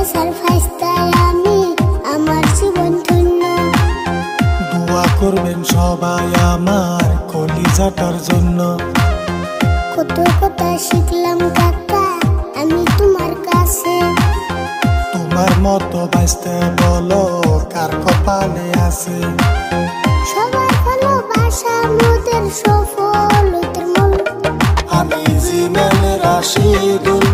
ভালোবাসার ফাইস্তায় আমি আমার জীবন ধন্য। দোয়া করবেন সবাই আমার কলিজাটার জন্য। কত কথা শিখলাম কাকা আমি তোমার কাছে। তোমার মতো বাঁচতে বলো কার কপালে আছে। সবার ভালোবাসা মোদের সফল হইতে মূল। আমি জিমেল রাশিদুল